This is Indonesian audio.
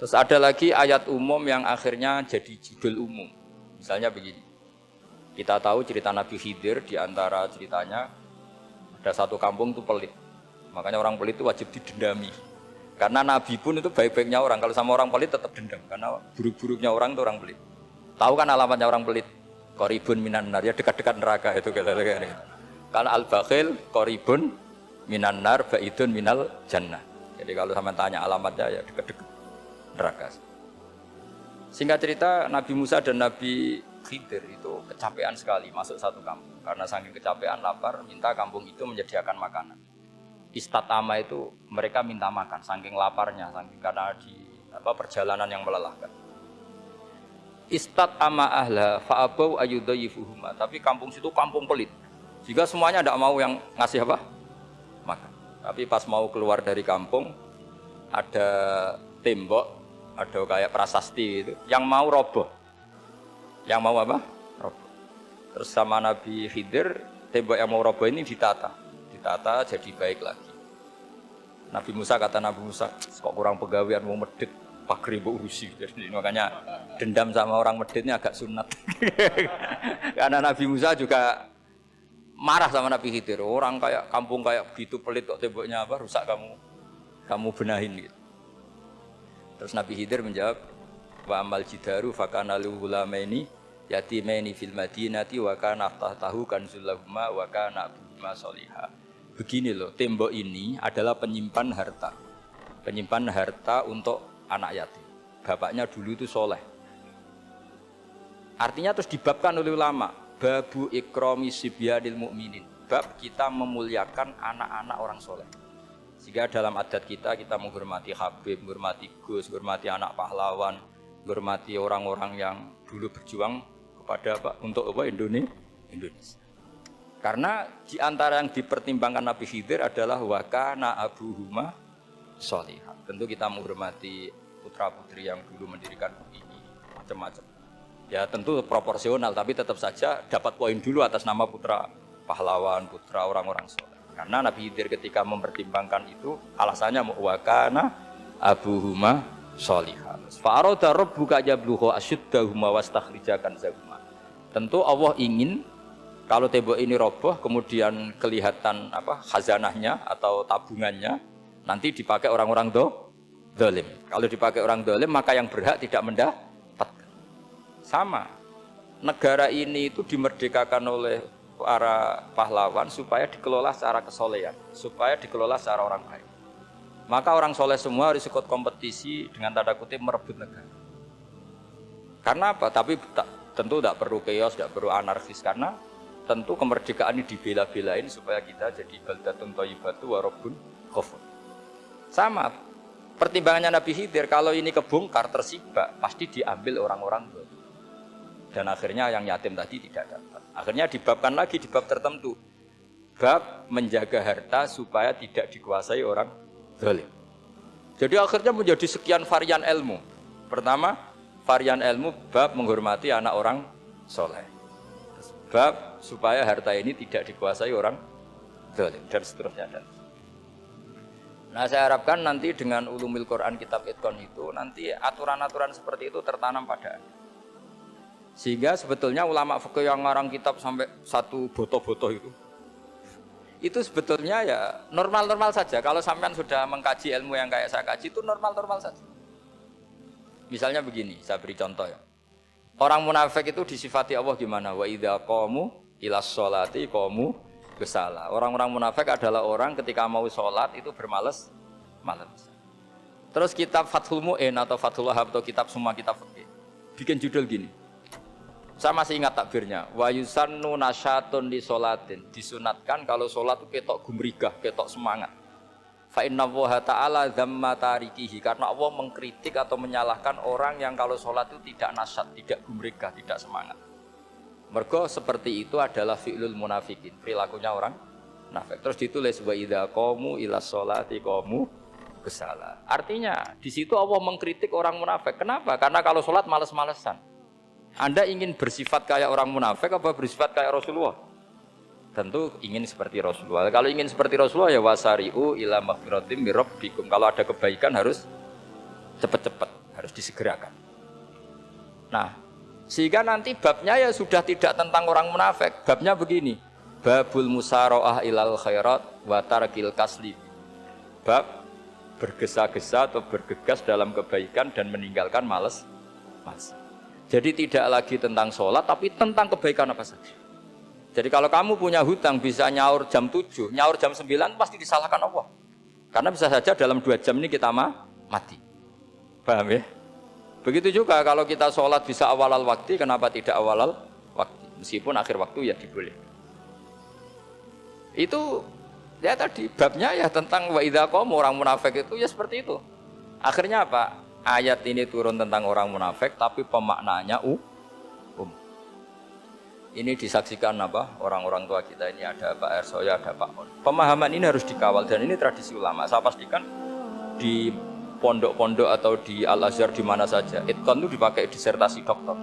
Terus ada lagi ayat umum yang akhirnya jadi judul umum. Misalnya begini. Kita tahu cerita Nabi Khidir, di antara ceritanya ada satu kampung itu pelit. Makanya orang pelit itu wajib didendami. Karena Nabi pun itu baik-baiknya orang. Kalau sama orang pelit tetap dendam. Karena buruk-buruknya orang itu orang pelit. Tahu kan alamatnya orang pelit? Qoribun minan nar, ya dekat-dekat neraka itu kata-kata. Karena al-bakhil qoribun minan nar, ba'idun minal jannah. Jadi kalau sama tanya alamatnya ya dekat-dekat neraka. Singkat cerita Nabi Musa dan Nabi Khidir itu kecapean sekali masuk satu kampung. Karena saking kecapean lapar minta kampung itu menyediakan makanan. Istatama itu mereka minta makan saking laparnya, saking karena di perjalanan yang melelahkan. Istatama ahla fa'abau ayyudayyifuhuma. Tapi kampung situ kampung pelit. Jika semuanya tidak mau yang ngasih apa? Makan. Tapi pas mau keluar dari kampung ada tembok, ada kayak prasasti itu yang mau roboh. Yang mau apa? Roboh. Terus sama Nabi Khidir, tembok yang mau roboh ini ditata jadi baik lagi. Nabi Musa kata Nabi Musa, kok kurang pegawaian mau medit, pagri mbok urusi. Jadi makanya dendam sama orang meditnya agak sunat. Karena Nabi Musa juga marah sama Nabi Khidir. Orang kayak kampung kayak begitu pelit kok temboknya apa rusak kamu benahin gitu. Terus Nabi Khidir menjawab, wa amal jidaru fakana lihulamaini yatimaini fil madinati wa kana tahtahu kanzul lahuma wa kana abuhuma sholihah. Begini loh, tembok ini adalah penyimpan harta untuk anak yatim. Bapaknya dulu itu soleh. Artinya terus dibabkan oleh ulama, babu ikrami sibyanil mu'minin. Bab kita memuliakan anak-anak orang soleh. Sehingga dalam adat kita menghormati Habib, menghormati Gus, menghormati anak pahlawan, menghormati orang-orang yang dulu berjuang kepada untuk Indonesia. Karena di antara yang dipertimbangkan Nabi Khidir adalah wa kana abuhuma sholihah. Tentu kita menghormati putra-putri yang dulu mendirikan ini macam-macam. Ya tentu proporsional, tapi tetap saja dapat poin dulu atas nama putra pahlawan, putra orang-orang soleh. Karena Nabi Khidir ketika mempertimbangkan itu alasannya wa kana abuhuma sholihah. Fa arada rabbuka yablugha ashuddahuma wastakhrijakan zahuma. Tentu Allah ingin kalau tembok ini roboh kemudian kelihatan khazanahnya atau tabungannya nanti dipakai orang-orang dolim. Kalau dipakai orang dolim maka yang berhak tidak mendapat. Sama, negara ini itu dimerdekakan oleh para pahlawan supaya dikelola secara kesolehan, supaya dikelola secara orang baik. Maka orang soleh semua harus ikut kompetisi dengan tanda kutip merebut negara. Karena apa? Tapi tentu tidak perlu chaos, tidak perlu anarkis, karena tentu kemerdekaan ini dibela-belain supaya kita jadi baldatun thayyibatu wa rabbun ghafur. Sama, pertimbangannya Nabi Khidir, kalau ini kebongkar tersibak, pasti diambil orang-orang dolim. Dan akhirnya yang yatim tadi tidak dapat. Akhirnya dibabkan lagi di bab tertentu. Bab menjaga harta supaya tidak dikuasai orang dolim. Jadi akhirnya menjadi sekian varian ilmu. Pertama, varian ilmu bab menghormati anak orang soleh. Bab supaya harta ini tidak dikuasai orang zalim dan seterusnya. Nah saya harapkan nanti dengan ulumul Quran kitab Itqan itu nanti aturan-aturan seperti itu tertanam pada Anda. Sehingga sebetulnya ulama fikih yang ngarang kitab sampai satu boto-boto itu sebetulnya ya normal-normal saja. Kalau sampean sudah mengkaji ilmu yang kayak saya kaji itu normal-normal saja. Misalnya begini, saya beri contoh ya. Orang munafik itu disifati Allah gimana? Wa idza qamu ilas sholati qamu kusala. Orang-orang munafik adalah orang ketika mau sholat itu bermalas. Terus kitab Fathul Mu'in atau Fathul Wahab atau kitab semua kitab fikih bikin judul gini. Saya masih ingat takbirnya. Wa yusannu nasyatun li sholatin. Disunatkan kalau sholat itu ketok gumrigah, ketok semangat. Fa inna Allaha ta'ala dzamma tarikihi, karena Allah mengkritik atau menyalahkan orang yang kalau sholat itu tidak nasyat, tidak gumrigah, tidak semangat. Mergo seperti itu adalah fi'lul munafikin, perilakunya orang munafik. Terus ditulis wa idza qamu ilas sholati qamu kusala. Artinya di situ Allah mengkritik orang munafik. Kenapa? Karena kalau sholat males-malesan. Anda ingin bersifat kayak orang munafik apa bersifat kayak Rasulullah? Tentu ingin seperti Rasulullah. Kalau ingin seperti Rasulullah ya wasari'u ila maghfiratim mir rabbikum. Kalau ada kebaikan harus cepat-cepat. harus disegerakan. Nah, sehingga nanti babnya ya sudah tidak tentang orang munafik. Babnya begini, babul musara'ah ilal khairat wa tarkil kasli. Bab bergesa-gesa atau bergegas dalam kebaikan dan meninggalkan malas. Jadi tidak lagi tentang sholat, tapi tentang kebaikan apa saja. Jadi kalau kamu punya hutang bisa nyaur jam 7, nyaur jam 9 pasti disalahkan Allah. Karena bisa saja dalam 2 jam ini kita mati. Paham ya? Begitu juga kalau kita sholat bisa awalal waktu, kenapa tidak awalal waktu? Meskipun akhir waktu ya dibolehkan. Itu ya tadi babnya ya tentang wa idza qamu, orang munafik itu ya seperti itu. Akhirnya apa? Ayat ini turun tentang orang munafik tapi pemaknaannya Ini disaksikan apa? Orang-orang tua kita ini ada Pak Ersoya, ada Pak Mon. Pemahaman ini harus dikawal dan ini tradisi ulama. Saya pastikan di pondok-pondok atau di Al-Azhar di mana saja, itqan itu dipakai disertasi doktor.